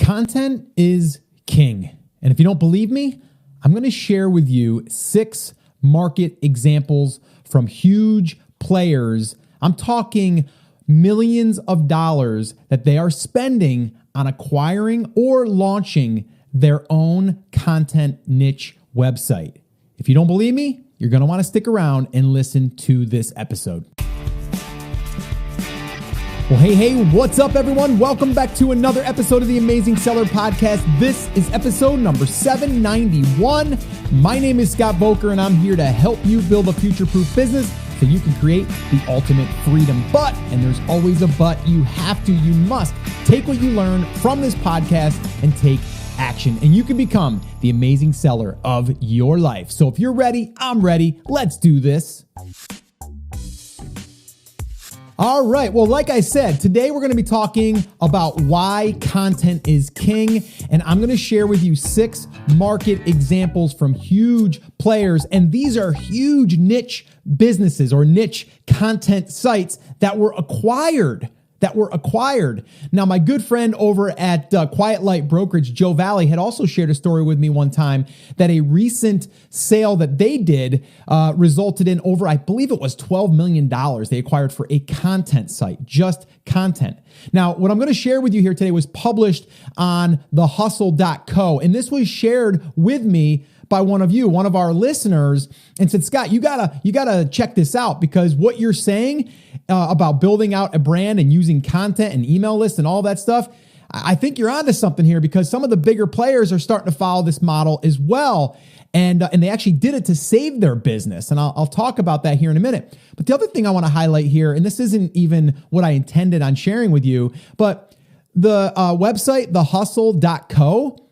Content is king. And if you don't believe me, I'm going to share with you 6 market examples from huge players. I'm talking millions of dollars that they are spending on acquiring or launching their own content niche website. If you don't believe me, you're going to want to stick around and listen to this episode. Well, hey, what's up, everyone? Welcome back to another episode of the Amazing Seller Podcast. This is episode number 791. My name is Scott Boker, and I'm here to help you build a future-proof business so you can create the ultimate freedom. But, and there's always a but, you must take what you learn from this podcast and take action, and you can become the amazing seller of your life. So if you're ready, I'm ready. Let's do this. All right. Well, like I said, today we're going to be talking about why content is king. And I'm going to share with you 6 market examples from huge players. And these are huge niche businesses or niche content sites that were acquired. Now, my good friend over at Quiet Light Brokerage, Joe Valley, had also shared a story with me one time that a recent sale that they did resulted in over, I believe it was $12 million they acquired for a content site, just content. Now, what I'm going to share with you here today was published on thehustle.co, and this was shared with me by one of our listeners, and said, Scott, you gotta check this out, because what you're saying about building out a brand and using content and email lists and all that stuff, I think you're onto something here, because some of the bigger players are starting to follow this model as well. And they actually did it to save their business. And I'll talk about that here in a minute. But the other thing I want to highlight here, and this isn't even what I intended on sharing with you, but the website, thehustle.co,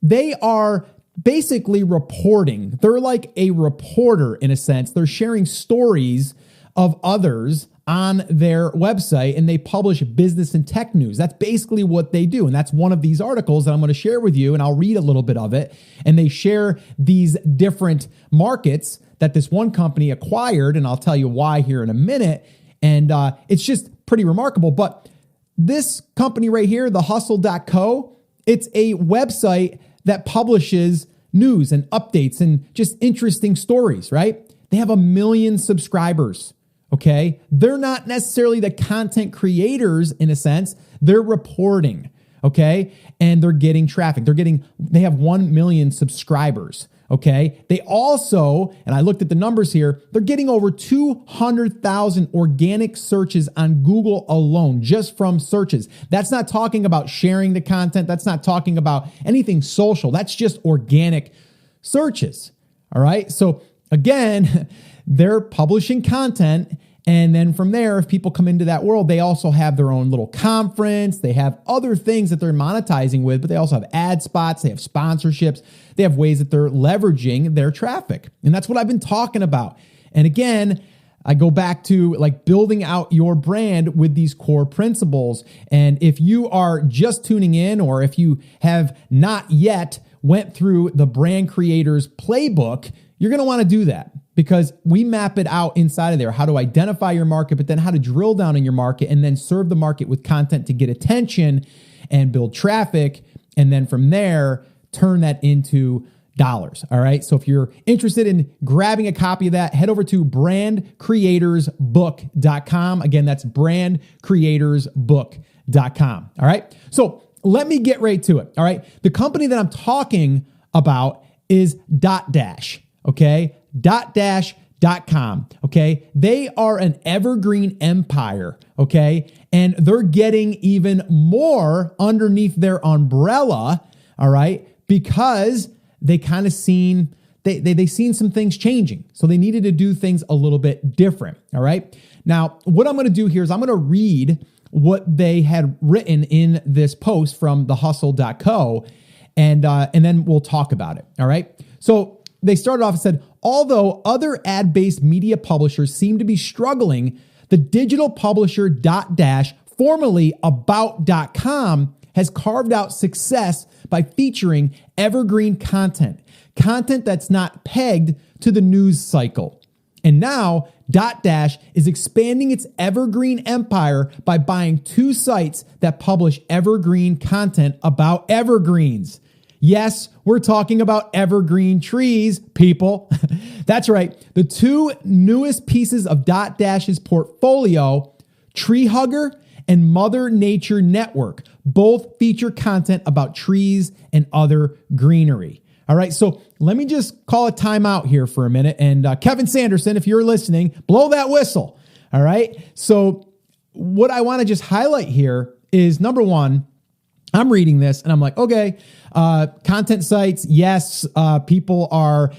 they are basically reporting. They're like a reporter in a sense. They're sharing stories of others on their website, and they publish business and tech news. That's basically what they do. And that's one of these articles that I'm going to share with you, and I'll read a little bit of it. And they share these different markets that this one company acquired, and I'll tell you why here in a minute. And it's just pretty remarkable. But this company right here, thehustle.co, it's a website that publishes news and updates and just interesting stories, right? They have 1 million subscribers, okay? They're not necessarily the content creators in a sense. They're reporting, okay? And they're getting traffic. They have 1 million subscribers, okay? They also, and I looked at the numbers here, they're getting over 200,000 organic searches on Google alone, just from searches. That's not talking about sharing the content. That's not talking about anything social. That's just organic searches, all right? So again, they're publishing content. And then from there, if people come into that world, they also have their own little conference. They have other things that they're monetizing with, but they also have ad spots. They have sponsorships. They have ways that they're leveraging their traffic. And that's what I've been talking about. And again, I go back to like building out your brand with these core principles. And if you are just tuning in, or if you have not yet went through the Brand Creators Playbook, you're going to want to do that, because we map it out inside of there, how to identify your market, but then how to drill down in your market and then serve the market with content to get attention and build traffic. And then from there, turn that into dollars. All right. So if you're interested in grabbing a copy of that, head over to brandcreatorsbook.com. Again, that's brandcreatorsbook.com. All right. So let me get right to it. All right. The company that I'm talking about is Dotdash. Okay. Dotdash.com. Okay. They are an evergreen empire. Okay. And they're getting even more underneath their umbrella. All right. Because they kind of seen, they seen some things changing. So they needed to do things a little bit different. All right. Now, what I'm going to do here is I'm going to read what they had written in this post from thehustle.co, and then we'll talk about it. All right. So they started off and said, although other ad-based media publishers seem to be struggling, the digital publisher Dotdash, formerly About.com, has carved out success by featuring evergreen content that's not pegged to the news cycle. And now Dotdash is expanding its Evergreen empire by buying 2 sites that publish evergreen content about evergreens. Yes, we're talking about evergreen trees, people. That's right. The 2 newest pieces of Dotdash's portfolio, Tree Hugger and Mother Nature Network, both feature content about trees and other greenery. All right, so let me just call a timeout here for a minute. And Kevin Sanderson, if you're listening, blow that whistle. All right, so what I want to just highlight here is, number one, I'm reading this and I'm like, okay, content sites, yes, people are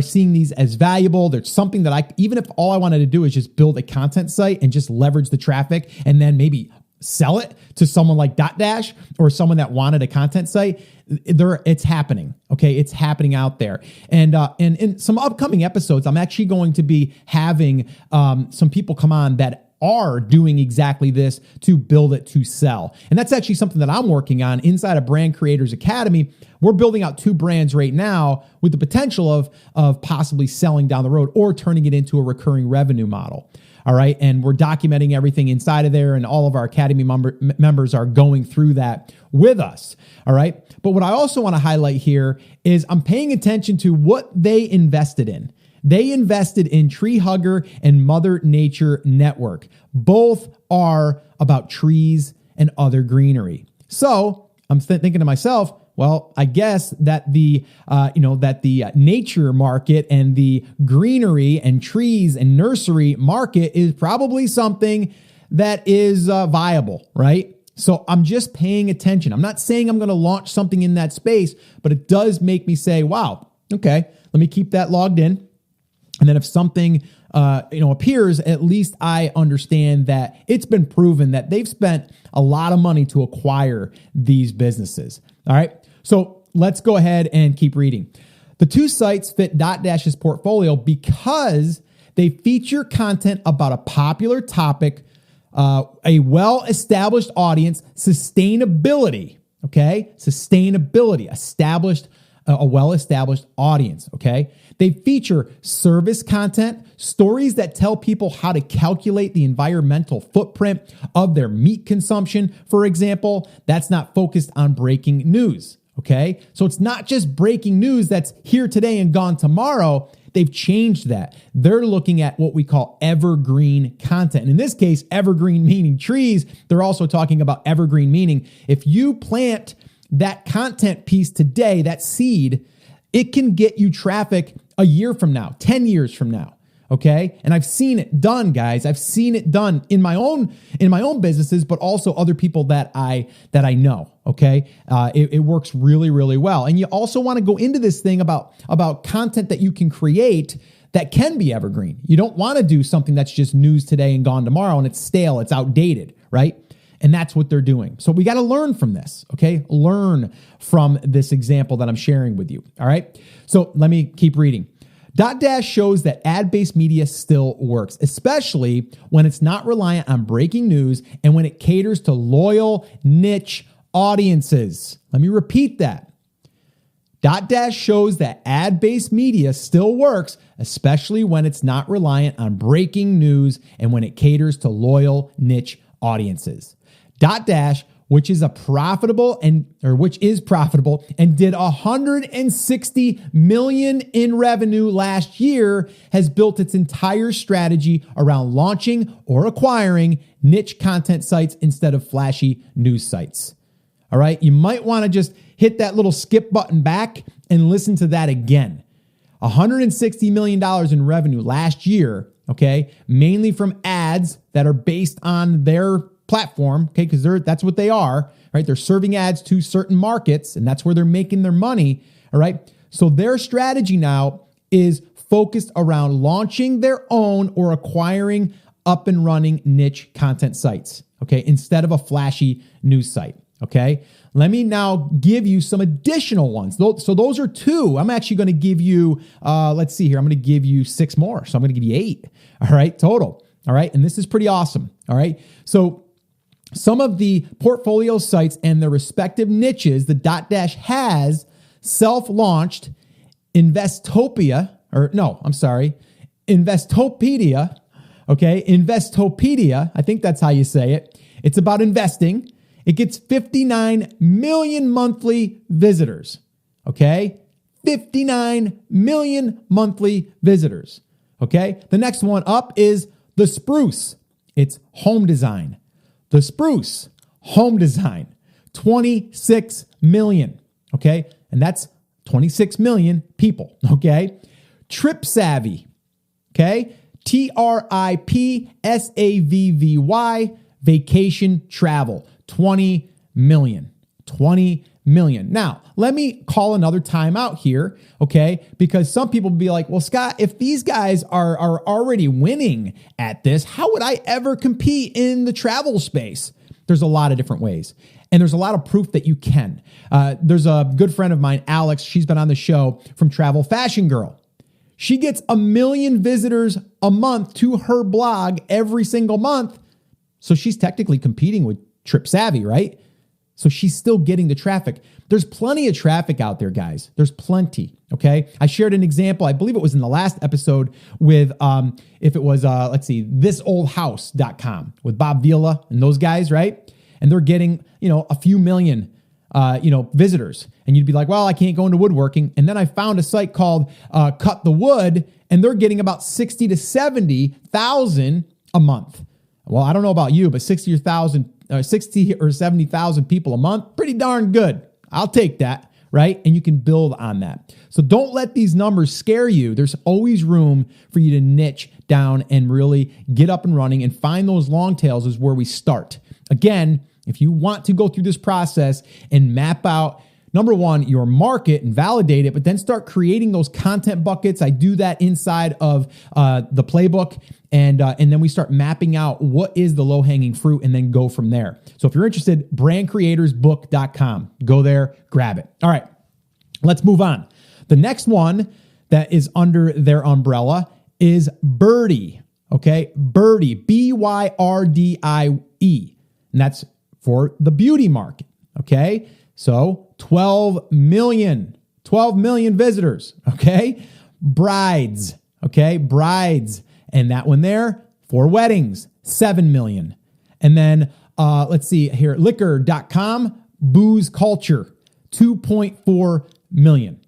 seeing these as valuable. There's something that even if all I wanted to do is just build a content site and just leverage the traffic and then maybe sell it to someone like Dotdash or someone that wanted a content site, it's happening. Okay, it's happening out there. And in some upcoming episodes, I'm actually going to be having some people come on that are doing exactly this to build it to sell. And that's actually something that I'm working on inside of Brand Creators Academy. We're building out 2 brands right now with the potential of possibly selling down the road or turning it into a recurring revenue model. All right. And we're documenting everything inside of there, and all of our Academy members are going through that with us. All right. But what I also want to highlight here is I'm paying attention to what they invested in. They invested in Tree Hugger and Mother Nature Network. Both are about trees and other greenery. So I'm thinking to myself, well, I guess that the nature market and the greenery and trees and nursery market is probably something that is viable, right? So I'm just paying attention. I'm not saying I'm going to launch something in that space, but it does make me say, wow, okay, let me keep that logged in. And then if something appears, at least I understand that it's been proven that they've spent a lot of money to acquire these businesses. All right. So let's go ahead and keep reading. The 2 sites fit Dotdash's portfolio because they feature content about a popular topic, a well-established audience, sustainability. Okay. Sustainability, a well-established audience. Okay. They feature service content, stories that tell people how to calculate the environmental footprint of their meat consumption. For example, that's not focused on breaking news. Okay. So it's not just breaking news that's here today and gone tomorrow. They've changed that. They're looking at what we call evergreen content. And in this case, evergreen meaning trees. They're also talking about evergreen meaning if you plant that content piece today, that seed, it can get you traffic a year from now, 10 years from now. Okay. And I've seen it done, guys. I've seen it done in my own businesses, but also other people that I know. Okay. It works really, really well. And you also want to go into this thing about content that you can create that can be evergreen. You don't want to do something that's just news today and gone tomorrow and it's stale, it's outdated, right? And that's what they're doing. So we got to learn from this, okay? Learn from this example that I'm sharing with you, all right? So let me keep reading. Dotdash shows that ad-based media still works, especially when it's not reliant on breaking news and when it caters to loyal niche audiences. Let me repeat that. Dotdash shows that ad-based media still works, especially when it's not reliant on breaking news and when it caters to loyal niche audiences. Dotdash, which is profitable and did $160 million in revenue last year, has built its entire strategy around launching or acquiring niche content sites instead of flashy news sites. All right, you might want to just hit that little skip button back and listen to that again. $160 million in revenue last year, okay, mainly from ads that are based on their platform, okay, because that's what they are, right? They're serving ads to certain markets, and that's where they're making their money, all right? So their strategy now is focused around launching their own or acquiring up and running niche content sites, okay, instead of a flashy news site, okay? Let me now give you some additional ones. So those are 2. I'm actually going to give you, let's see here, I'm going to give you 6 more. So I'm going to give you 8, all right, total, all right? And this is pretty awesome, all right? So some of the portfolio sites and their respective niches that Dotdash has self-launched Investopedia, Okay. Investopedia, I think that's how you say it. It's about investing. It gets 59 million monthly visitors. Okay. 59 million monthly visitors. Okay. The next one up is The Spruce. It's home design. The Spruce, home design, 26 million. Okay. And that's 26 million people. Okay. Trip Savvy. Okay. TRIPSAVVY, vacation travel, 20 million. 20 million. Now, let me call another time out here, okay? Because some people will be like, well, Scott, if these guys are already winning at this, how would I ever compete in the travel space? There's a lot of different ways. And there's a lot of proof that you can. There's a good friend of mine, Alex. She's been on the show from Travel Fashion Girl. She gets 1 million visitors a month to her blog every single month. So she's technically competing with Trip Savvy, right? So she's still getting the traffic. There's plenty of traffic out there, guys. There's plenty, okay? I shared an example, I believe it was in the last episode with, thisoldhouse.com with Bob Vila and those guys, right? And they're getting, a few million, visitors. And you'd be like, well, I can't go into woodworking. And then I found a site called Cut the Wood, and they're getting about 60 to 70,000 a month. Well, I don't know about you, but 60 or 70,000 people a month, pretty darn good. I'll take that, right? And you can build on that. So don't let these numbers scare you. There's always room for you to niche down and really get up and running, and find those long tails is where we start. Again, if you want to go through this process and map out, number one, your market and validate it, but then start creating those content buckets. I do that inside of the playbook. And then we start mapping out what is the low-hanging fruit and then go from there. So if you're interested, brandcreatorsbook.com. Go there, grab it. All right, let's move on. The next one that is under their umbrella is Birdie. Okay, Birdie, BYRDIE. And that's for the beauty market. Okay, so 12 million visitors. Okay, Brides. Okay, Brides. And that one there for weddings, 7 million. And then let's see here, liquor.com, booze culture, 2.4 million.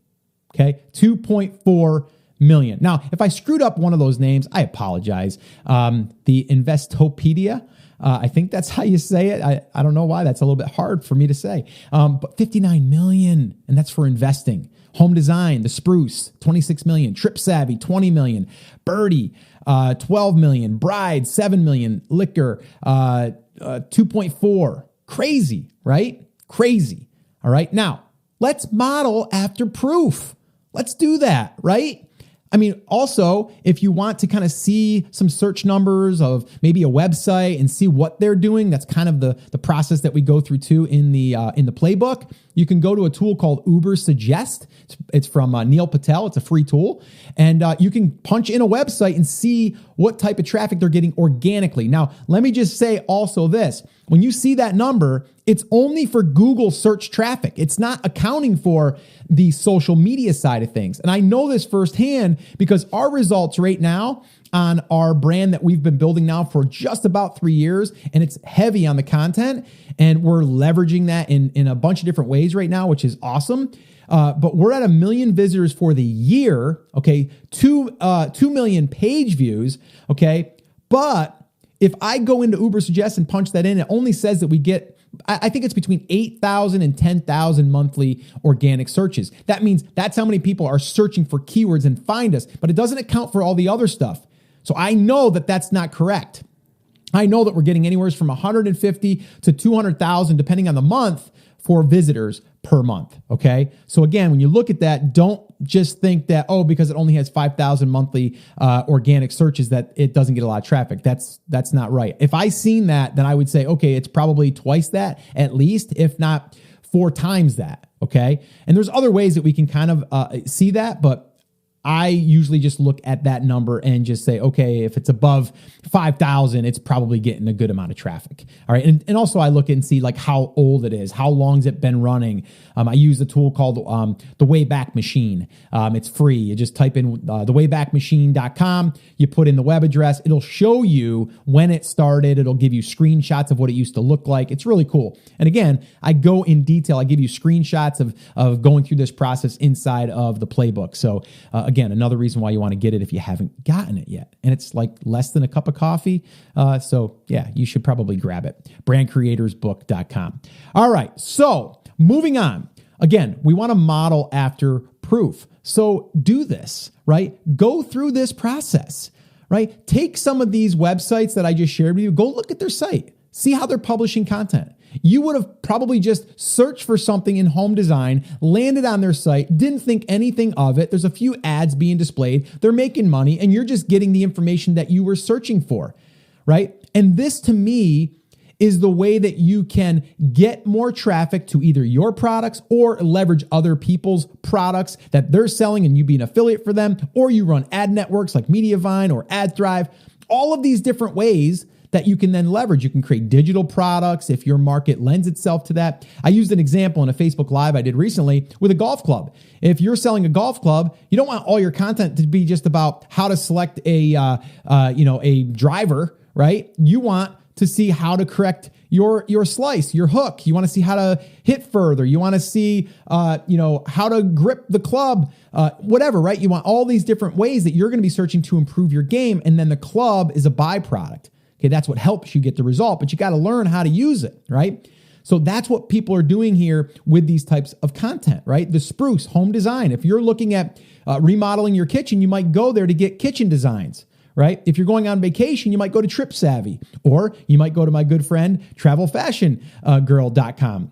Okay, 2.4 million. Now, if I screwed up one of those names, I apologize. The Investopedia, I think that's how you say it. I don't know why. That's a little bit hard for me to say. But 59 million, and that's for investing. Home design, The Spruce, 26 million. Trip Savvy, 20 million. Birdie, 12 million. Bride, 7 million. Liquor, 2.4. Crazy, right? Crazy. All right. Now, let's model after proof. Let's do that, right? I mean, also, if you want to kind of see some search numbers of maybe a website and see what they're doing, that's kind of the process that we go through too in the playbook. You can go to a tool called Uber Suggest. It's from Neil Patel. It's a free tool. And you can punch in a website and see what type of traffic they're getting organically. Now, let me just say also this. When you see that number, it's only for Google search traffic. It's not accounting for the social media side of things. And I know this firsthand because our results right now on our brand that we've been building now for just about 3 years, and it's heavy on the content, and we're leveraging that in a bunch of different ways right now, which is awesome. But we're at 1 million visitors for the year. Okay. 2 million page views. Okay. But if I go into Uber Suggest and punch that in, it only says that we get, I think it's between 8,000 and 10,000 monthly organic searches. That means that's how many people are searching for keywords and find us, but it doesn't account for all the other stuff. So I know that that's not correct. I know that we're getting anywhere from 150 to 200,000, depending on the month, for visitors per month. Okay. So again, when you look at that, don't just think that, because it only has 5,000 monthly organic searches, that it doesn't get a lot of traffic. That's not right. If I seen that, then I would say, okay, it's probably twice that at least, if not 4 times that. Okay. And there's other ways that we can kind of see that, but I usually just look at that number and just say, okay, if it's above 5,000, it's probably getting a good amount of traffic. All right. And also I look and see like how old it is. How long's it been running? I use a tool called the Wayback Machine. It's free. You just type in thewaybackmachine.com. You put in the web address. It'll show you when it started. It'll give you screenshots of what it used to look like. It's really cool. And again, I go in detail. I give you screenshots of going through this process inside of the playbook. So again, another reason why you want to get it if you haven't gotten it yet. And it's like less than a cup of coffee. So yeah, you should probably grab it. Brandcreatorsbook.com. All right. So moving on. Again, we want to model after proof. So do this, right? Go through this process, right? Take some of these websites that I just shared with you. Go look at their site. See how they're publishing content. You would have probably just searched for something in home design, landed on their site, didn't think anything of it. There's a few ads being displayed. They're making money, and you're just getting the information that you were searching for, right? And this, to me, is the way that you can get more traffic to either your products or leverage other people's products that they're selling and you be an affiliate for them, or you run ad networks like Mediavine or AdThrive. All of these different ways that you can then leverage. You can create digital products if your market lends itself to that. I used an example in a Facebook Live I did recently with a golf club. If you're selling a golf club, you don't want all your content to be just about how to select a driver, right? You want to see how to correct your slice, your hook. You want to see how to hit further. You want to see, how to grip the club, whatever, right? You want all these different ways that you're going to be searching to improve your game. And then the club is a byproduct. Okay, that's what helps you get the result, but you got to learn how to use it, right? So that's what people are doing here with these types of content, right? The Spruce home design. If you're looking at remodeling your kitchen, you might go there to get kitchen designs, right? If you're going on vacation, you might go to Trip Savvy, or you might go to my good friend, travelfashionGirl.com.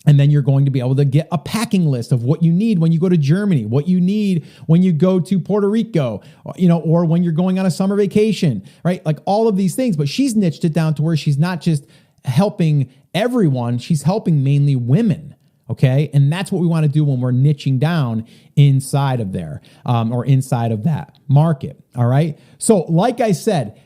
And then you're going to be able to get a packing list of what you need when you go to Germany, what you need when you go to Puerto Rico, or when you're going on a summer vacation, right? Like all of these things, but she's niched it down to where she's not just helping everyone, she's helping mainly women. Okay. And that's what we want to do when we're niching down inside of there, or inside of that market. All right. So like I said,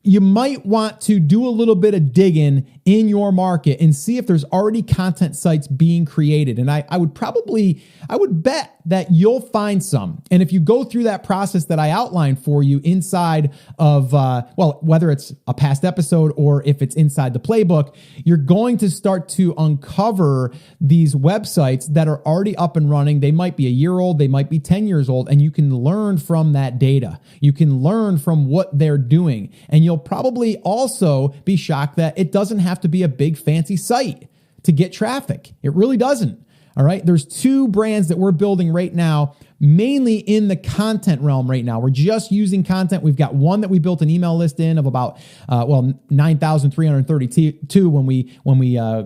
you might want to do a little bit of digging in your market and see if there's already content sites being created. And I would bet that you'll find some. And if you go through that process that I outlined for you inside of, whether it's a past episode or if it's inside the playbook, you're going to start to uncover these websites that are already up and running. They might be a year old, they might be 10 years old, and you can learn from that data. You can learn from what they're doing. And you'll probably also be shocked that it doesn't have to be a big fancy site to get traffic. It really doesn't. All right. There's two brands that we're building right now, mainly in the content realm right now. We're just using content. We've got one that we built an email list in of about, 9,332 when we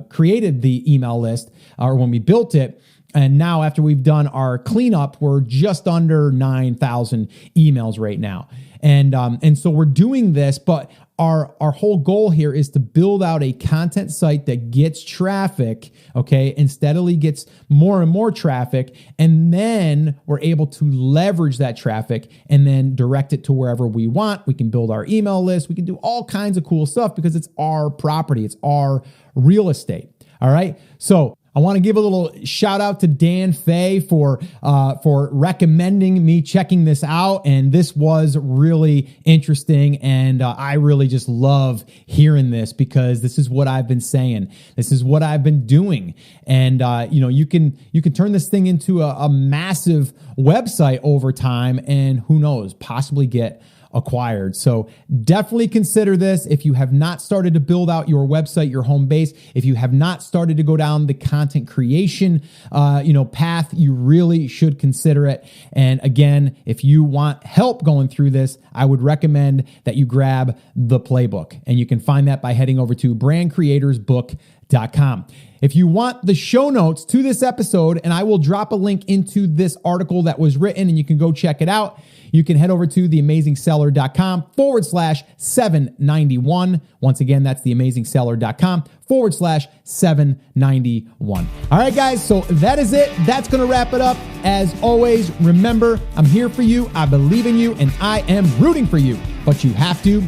created the email list, or when we built it. And now after we've done our cleanup, we're just under 9,000 emails right now. And so we're doing this, but our whole goal here is to build out a content site that gets traffic, okay, and steadily gets more and more traffic. And then we're able to leverage that traffic and then direct it to wherever we want. We can build our email list. We can do all kinds of cool stuff because it's our property. It's our real estate. All right. So I want to give a little shout out to Dan Fay for recommending me checking this out. And this was really interesting. And I really just love hearing this because this is what I've been saying. This is what I've been doing. And, you can turn this thing into a massive website over time and who knows, possibly get acquired. So definitely consider this. If you have not started to build out your website, your home base, if you have not started to go down the content creation, path, you really should consider it. And again, if you want help going through this, I would recommend that you grab the playbook, and you can find that by heading over to brandcreatorsbook.com. untitled.com. If you want the show notes to this episode, and I will drop a link into this article that was written and you can go check it out, you can head over to theamazingseller.com/791. Once again, that's theamazingseller.com/791. All right, guys, so that is it. That's going to wrap it up. As always, remember, I'm here for you. I believe in you, and I am rooting for you. But you have to,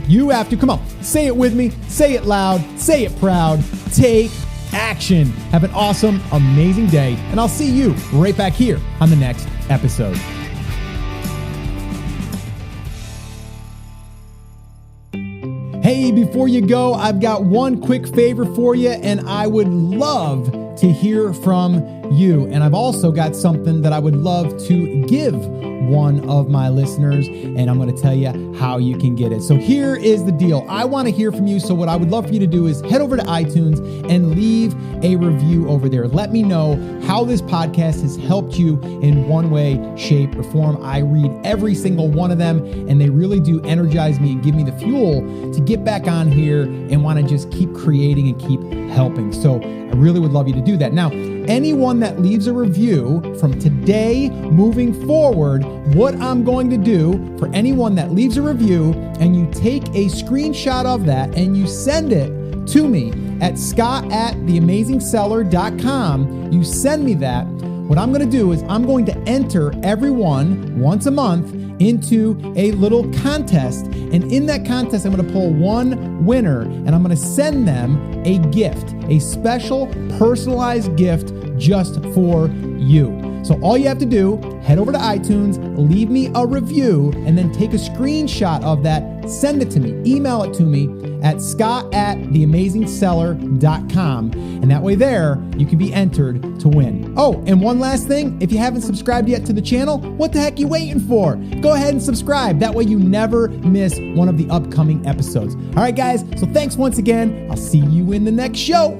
come on, say it with me, say it loud, say it proud, take action. Have an awesome, amazing day, and I'll see you right back here on the next episode. Hey, before you go, I've got one quick favor for you, and I would love to hear from you. And I've also got something that I would love to give one of my listeners, and I'm going to tell you how you can get it. So here is the deal. I want to hear from you. So what I would love for you to do is head over to iTunes and leave a review over there. Let me know how this podcast has helped you in one way, shape, or form. I read every single one of them, and they really do energize me and give me the fuel to get back on here and want to just keep creating and keep helping. So I really would love you to do that. Now, anyone that leaves a review from today moving forward, what I'm going to do for anyone that leaves a review, and you take a screenshot of that and you send it to me at scott@theamazingseller.com. You send me that. What I'm going to do is I'm going to enter everyone once a month into a little contest. And in that contest, I'm going to pull one winner, and I'm going to send them a gift, a special personalized gift just for you. So all you have to do, head over to iTunes, leave me a review, and then take a screenshot of that, send it to me, email it to me at scott@theamazingseller.com. And that way there, you can be entered to win. Oh, and one last thing, if you haven't subscribed yet to the channel, what the heck are you waiting for? Go ahead and subscribe. That way you never miss one of the upcoming episodes. All right, guys, so thanks once again. I'll see you in the next show.